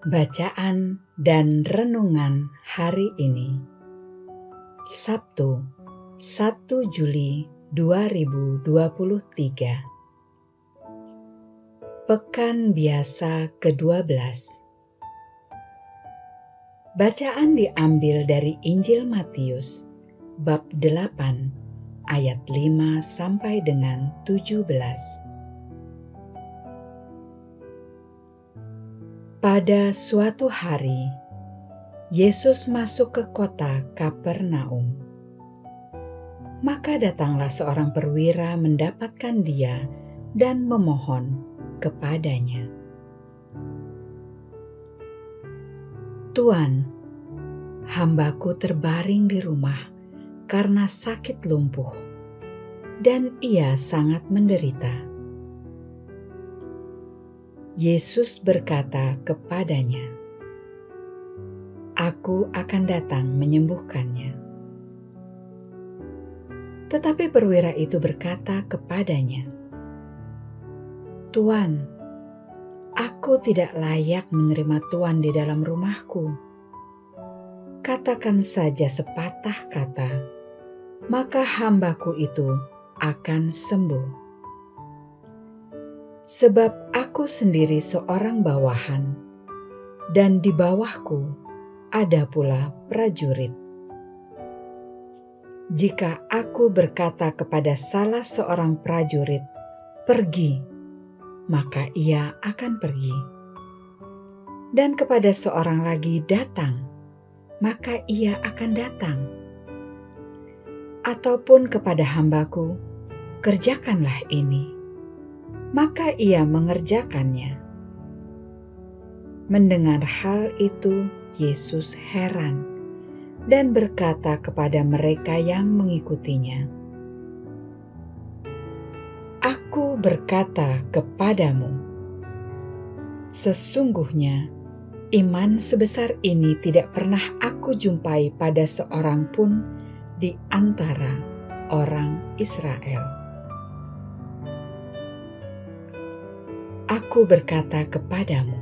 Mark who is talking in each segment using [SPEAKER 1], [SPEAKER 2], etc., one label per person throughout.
[SPEAKER 1] Bacaan dan renungan hari ini, Sabtu 1 Juli 2023, Pekan Biasa ke-12. Bacaan diambil dari Injil Matius, bab 8, ayat 5 sampai dengan 17. Pada suatu hari, Yesus masuk ke kota Kapernaum. Maka datanglah seorang perwira mendapatkan dia dan memohon kepadanya, "Tuan, hambaku terbaring di rumah karena sakit lumpuh, dan ia sangat menderita." Yesus berkata kepadanya, "Aku akan datang menyembuhkannya." Tetapi perwira itu berkata kepadanya, "Tuan, aku tidak layak menerima Tuan di dalam rumahku. Katakan saja sepatah kata, maka hambaku itu akan sembuh. Sebab aku sendiri seorang bawahan, dan di bawahku ada pula prajurit. Jika aku berkata kepada salah seorang prajurit, 'Pergi,' maka ia akan pergi. Dan kepada seorang lagi, 'Datang,' maka ia akan datang. Ataupun kepada hambaku, 'Kerjakanlah ini,' maka ia mengerjakannya." Mendengar hal itu, Yesus heran dan berkata kepada mereka yang mengikutinya, "Aku berkata kepadamu, sesungguhnya iman sebesar ini tidak pernah aku jumpai pada seorang pun di antara orang Israel. Aku berkata kepadamu,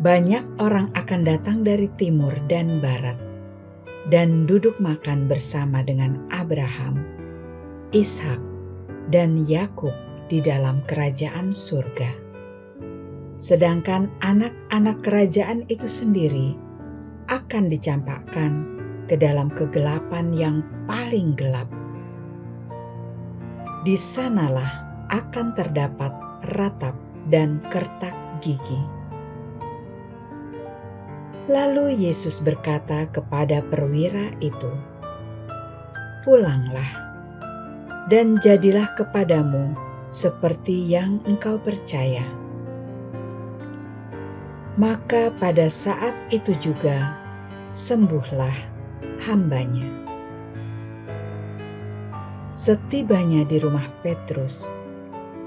[SPEAKER 1] banyak orang akan datang dari timur dan barat dan duduk makan bersama dengan Abraham, Ishak, dan Yakub di dalam kerajaan surga. Sedangkan anak-anak kerajaan itu sendiri akan dicampakkan ke dalam kegelapan yang paling gelap. Di sanalah akan terdapat ratap dan kertak gigi." Lalu Yesus berkata kepada perwira itu, "Pulanglah, dan jadilah kepadamu seperti yang engkau percaya." Maka pada saat itu juga sembuhlah hambanya. Setibanya di rumah Petrus,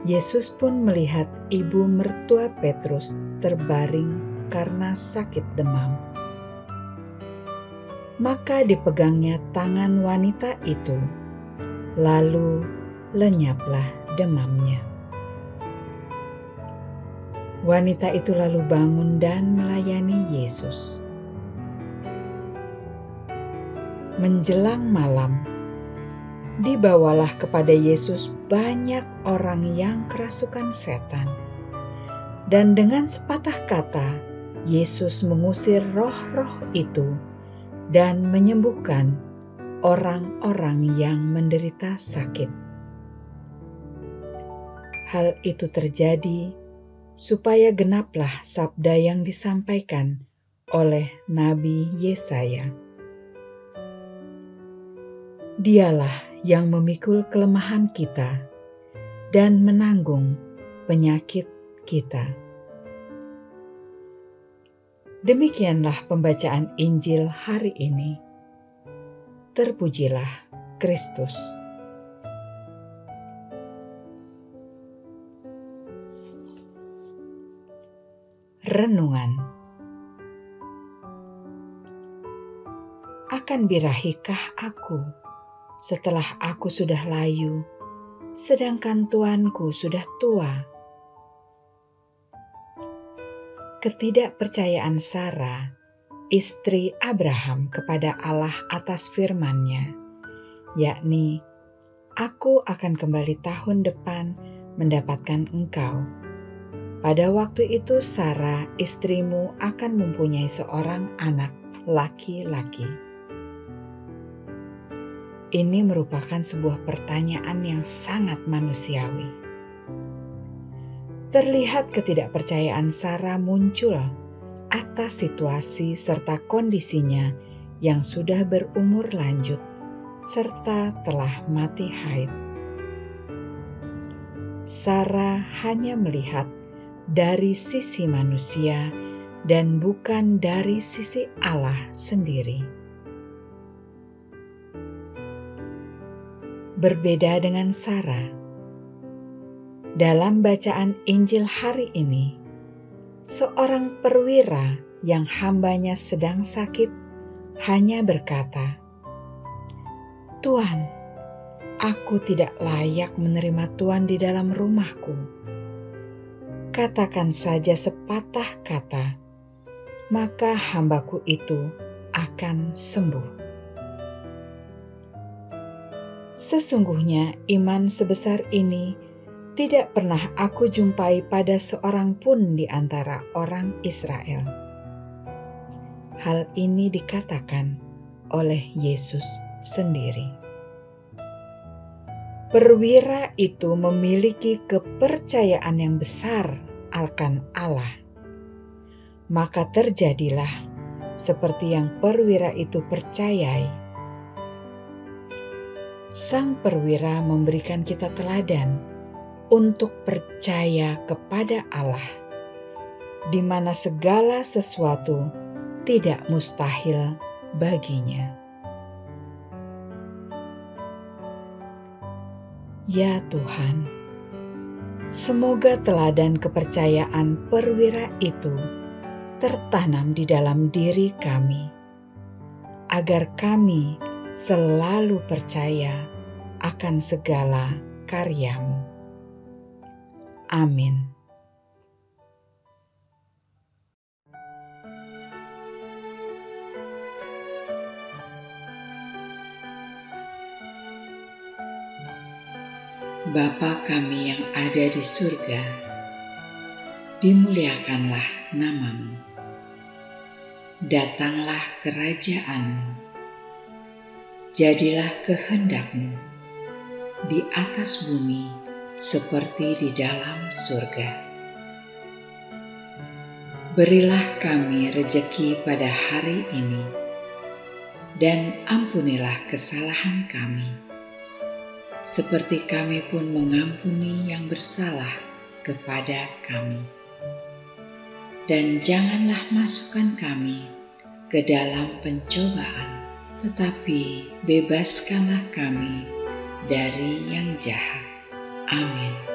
[SPEAKER 1] Yesus pun melihat ibu mertua Petrus terbaring karena sakit demam. Maka dipegangnya tangan wanita itu, lalu lenyaplah demamnya. Wanita itu lalu bangun dan melayani Yesus. Menjelang malam, dibawalah kepada Yesus banyak orang yang kerasukan setan, dan dengan sepatah kata Yesus mengusir roh-roh itu dan menyembuhkan orang-orang yang menderita sakit. Hal itu terjadi supaya genaplah sabda yang disampaikan oleh Nabi Yesaya, "Dialah yang memikul kelemahan kita dan menanggung penyakit kita." Demikianlah pembacaan Injil hari ini. Terpujilah Kristus. Renungan. Akan birahikah aku setelah aku sudah layu, sedangkan tuanku sudah tua? ketidakpercayaan Sara, istri Abraham, kepada Allah atas firman-Nya, yakni, "Aku akan kembali tahun depan mendapatkan engkau." Pada waktu itu Sara, istrimu, akan mempunyai seorang anak laki-laki. Ini merupakan sebuah pertanyaan yang sangat manusiawi. Terlihat ketidakpercayaan Sara muncul atas situasi serta kondisinya yang sudah berumur lanjut serta telah mati haid. Sara hanya melihat dari sisi manusia dan bukan dari sisi Allah sendiri. Berbeda dengan Sara, dalam bacaan Injil hari ini, seorang perwira yang hambanya sedang sakit hanya berkata, "Tuan, aku tidak layak menerima Tuan di dalam rumahku. Katakan saja sepatah kata, maka hambaku itu akan sembuh." Sesungguhnya iman sebesar ini tidak pernah aku jumpai pada seorang pun di antara orang Israel. Hal ini dikatakan oleh Yesus sendiri. Perwira itu memiliki kepercayaan yang besar akan Allah. Maka terjadilah seperti yang perwira itu percayai. Sang perwira memberikan kita teladan untuk percaya kepada Allah, di mana segala sesuatu tidak mustahil baginya. Ya Tuhan, semoga teladan kepercayaan perwira itu tertanam di dalam diri kami, agar kami selalu percaya akan segala karya-Mu. Amin. Bapa kami yang ada di surga, dimuliakanlah nama-Mu. Datanglah kerajaan-Mu. Jadilah kehendak-Mu di atas bumi seperti di dalam surga. Berilah kami rejeki pada hari ini, dan ampunilah kesalahan kami, seperti kami pun mengampuni yang bersalah kepada kami. Dan janganlah masukkan kami ke dalam pencobaan, tetapi bebaskanlah kami dari yang jahat. Amin.